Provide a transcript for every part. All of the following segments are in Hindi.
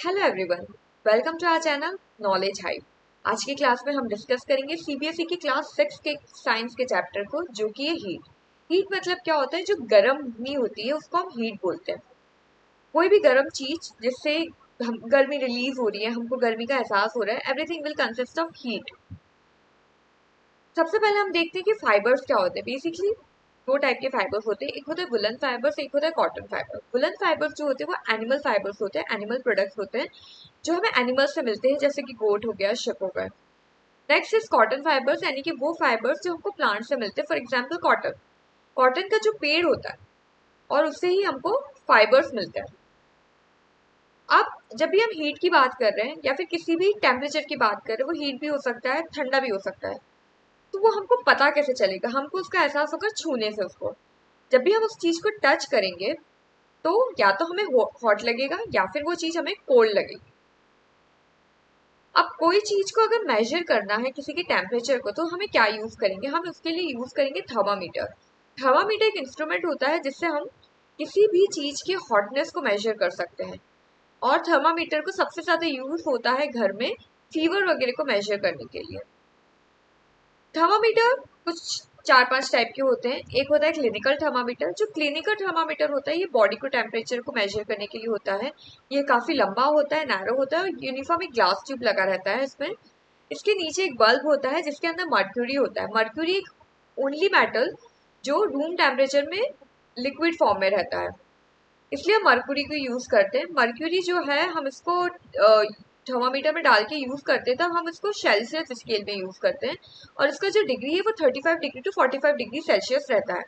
Hello everyone, welcome to our channel knowledge hive. आज की क्लास में हम डिस्कस करेंगे सीबीएसई की क्लास 6 के साइंस के चैप्टर को, जो कि है हीट। हीट मतलब क्या होता है? जो गर्मी होती है उसको हम हीट बोलते हैं। कोई भी गर्म चीज जिससे हम गर्मी रिलीज हो रही है, हमको गर्मी का एहसास हो रहा है, everything will consist of heat. सबसे पहले हम देखते हैं कि फाइबर्स क्या होते हैं। बेसिकली दो टाइप के फाइबर्स होते हैं, एक होता है वुलन फाइबर्स, एक होता है कॉटन फाइबर। वुलन फाइबर्स जो होते हैं वो एनिमल फाइबर्स होते हैं, एनिमल प्रोडक्ट्स होते हैं जो हमें एनिमल्स से मिलते हैं, जैसे कि गोट हो गया, शिप हो गया। नेक्स्ट इज कॉटन फाइबर्स, यानी कि वो फाइबर्स जो हमको प्लांट से मिलते हैं। फॉर एग्जाम्पल कॉटन, कॉटन का जो पेड़ होता है और उससे ही हमको फाइबर्स मिलते हैं। अब जब भी हम हीट की बात कर रहे हैं या फिर किसी भी टेम्परेचर की बात कर रहे हैं, वो हीट भी हो सकता है, ठंडा भी हो सकता है, तो वो हमको पता कैसे चलेगा? हमको उसका एहसास होगा छूने से उसको। जब भी हम उस चीज को टच करेंगे तो या तो हमें हॉट लगेगा या फिर वो चीज हमें कोल्ड लगेगी। अब कोई चीज को अगर मेजर करना है किसी के टेम्परेचर को, तो हमें क्या यूज करेंगे? हम उसके लिए यूज करेंगे थर्मामीटर। थर्मामीटर एक इंस्ट्रूमेंट होता है जिससे हम किसी भी चीज की हॉटनेस को मेजर कर सकते हैं। और थर्मामीटर को सबसे ज्यादा यूज होता है घर में फीवर वगैरह को मेजर करने के लिए। थर्मामीटर कुछ चार पांच टाइप के होते हैं। एक होता है क्लिनिकल थर्मामीटर। जो क्लिनिकल थर्मामीटर होता है ये बॉडी को टेम्परेचर को मेजर करने के लिए होता है। ये काफी लंबा होता है, नैरो होता है और यूनिफॉर्म एक ग्लास ट्यूब लगा रहता है इसमें। इसके नीचे एक बल्ब होता है जिसके अंदर मर्क्यूरी होता है। मर्क्यूरी एक ओनली मेटल जो रूम टेम्परेचर में लिक्विड फॉर्म में रहता है, इसलिए हम मर्क्यूरी को यूज करते हैं। मर्क्यूरी जो है हम इसको थर्मामीटर में डाल के यूज करते हैं, तब हम इसको सेल्सियस स्केल में यूज करते हैं और इसका जो डिग्री है वो 35 डिग्री टू 45 डिग्री सेल्सियस रहता है।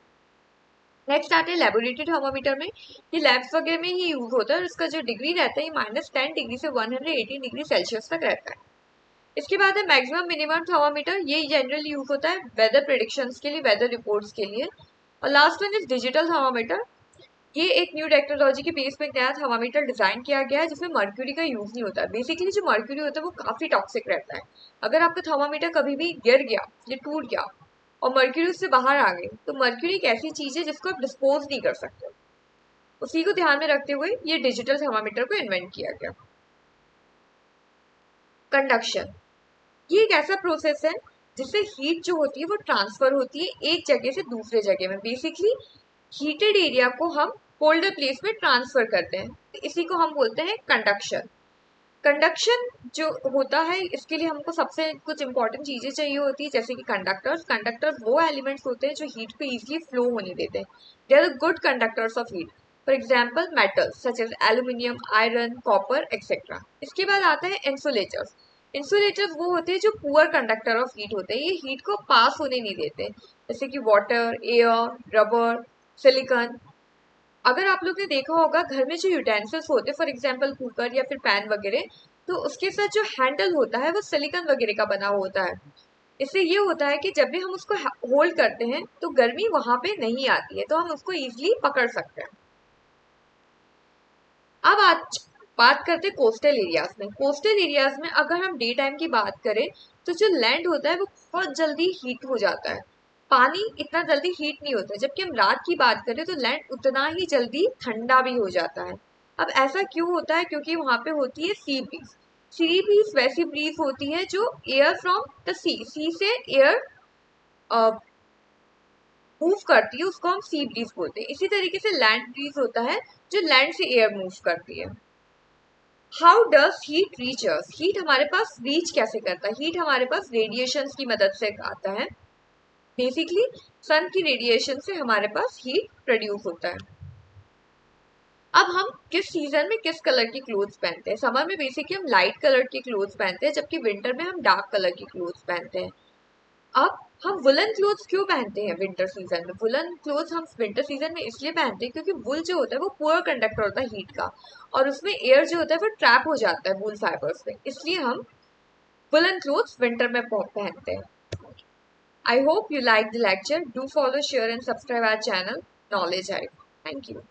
नेक्स्ट आते हैं लेबोरेटरी थर्मामीटर में। ये लैब्स वगैरह में ही यूज होता है और इसका जो डिग्री रहता है ये -10 डिग्री से 118 डिग्री सेल्सियस तक रहता है। इसके बाद है मैक्सिमम मिनिमम थर्मामीटर। ये जनरली यूज होता है वेदर प्रिडिक्शंस के लिए, वेदर रिपोर्ट्स के लिए। और last one is digital thermometer. ये एक न्यू टेक्नोलॉजी के बेस पे एक नया थर्मामीटर डिजाइन किया गया है जिसमें मर्क्यूरी का यूज नहीं होता। बेसिकली जो मर्क्यूरी होता है वो काफी टॉक्सिक रहता है। अगर आपका थर्मामीटर कभी भी गिर गया या टूट गया और मर्क्यूरी उससे बाहर आ गई, तो मर्क्यूरी एक ऐसी चीज है जिसको आप डिस्पोज नहीं कर सकते। उसी को ध्यान में रखते हुए ये डिजिटल थर्मामीटर को इन्वेंट किया गया। कंडक्शन, ये एक ऐसा प्रोसेस है जिससे हीट जो होती है वो ट्रांसफर होती है एक जगह से दूसरे जगह में। बेसिकली हीटेड एरिया को हम कोल्डर प्लेस में ट्रांसफर करते हैं, तो इसी को हम बोलते हैं कंडक्शन। कंडक्शन जो होता है इसके लिए हमको सबसे कुछ इंपॉर्टेंट चीजें चाहिए होती है, जैसे कि कंडक्टर्स। कंडक्टर्स वो एलिमेंट्स होते हैं जो हीट को इजीली फ्लो होने देते हैं। They are the good conductors of heat. For example metals such as aluminium, iron, copper etcetera. इसके बाद आता है इंसुलेटर्स। इंसुलेटर्स वो होते हैं जो पुअर कंडक्टर ऑफ हीट होते हैं, ये हीट को पास होने नहीं देते, जैसे कि वाटर, एयर, रबर, सिलिकॉन। अगर आप लोग ने देखा होगा घर में जो यूटेंसिल्स होते हैं, फॉर एग्जाम्पल कुकर या फिर पैन वगैरह, तो उसके साथ जो हैंडल होता है वो सिलिकॉन वगैरह का बना होता है। इससे ये होता है कि जब भी हम उसको होल्ड करते हैं तो गर्मी वहां पे नहीं आती है, तो हम उसको इजिली पकड़ सकते हैं। अब आज बात करते हैं कोस्टल एरियाज में। कोस्टल एरियाज में अगर हम डे टाइम की बात करें तो जो लैंड होता है वो बहुत जल्दी हीट हो जाता है, पानी इतना जल्दी हीट नहीं होता है। जबकि हम रात की बात करें तो लैंड उतना ही जल्दी ठंडा भी हो जाता है। अब ऐसा क्यों होता है? क्योंकि वहां पे होती है सी ब्रीज। सी ब्रीज वैसी ब्रीज होती है जो एयर फ्रॉम द सी से एयर मूव करती है, उसको हम सी ब्रीज बोलते हैं। इसी तरीके से लैंड ब्रीज होता है जो लैंड से एयर मूव करती है। How does heat reach us? Heat हमारे पास रीच कैसे करता है? हीट हमारे पास रेडिएशन की मदद से आता है। बेसिकली सन की रेडिएशन से हमारे पास हीट प्रोड्यूस होता है। अब हम किस सीजन में किस कलर की क्लोथ्स पहनते हैं? समर में बेसिकली हम लाइट कलर की क्लोथ्स पहनते हैं, जबकि विंटर में हम डार्क कलर की क्लोथ्स पहनते हैं। अब हम वुलन क्लोथ्स क्यों पहनते हैं विंटर सीजन में? वुलन क्लोथ्स हम विंटर सीजन में इसलिए पहनते हैं क्योंकि वुल जो होता है वो पुअर कंडक्टर होता है हीट का, और उसमें एयर जो होता है वो ट्रैप हो जाता है वुल फाइबर्स में, इसलिए हम वुलन क्लोथ्स विंटर में पहनते हैं। I hope you liked the lecture. Do follow, share and subscribe our channel Knowledge Hive. Thank you.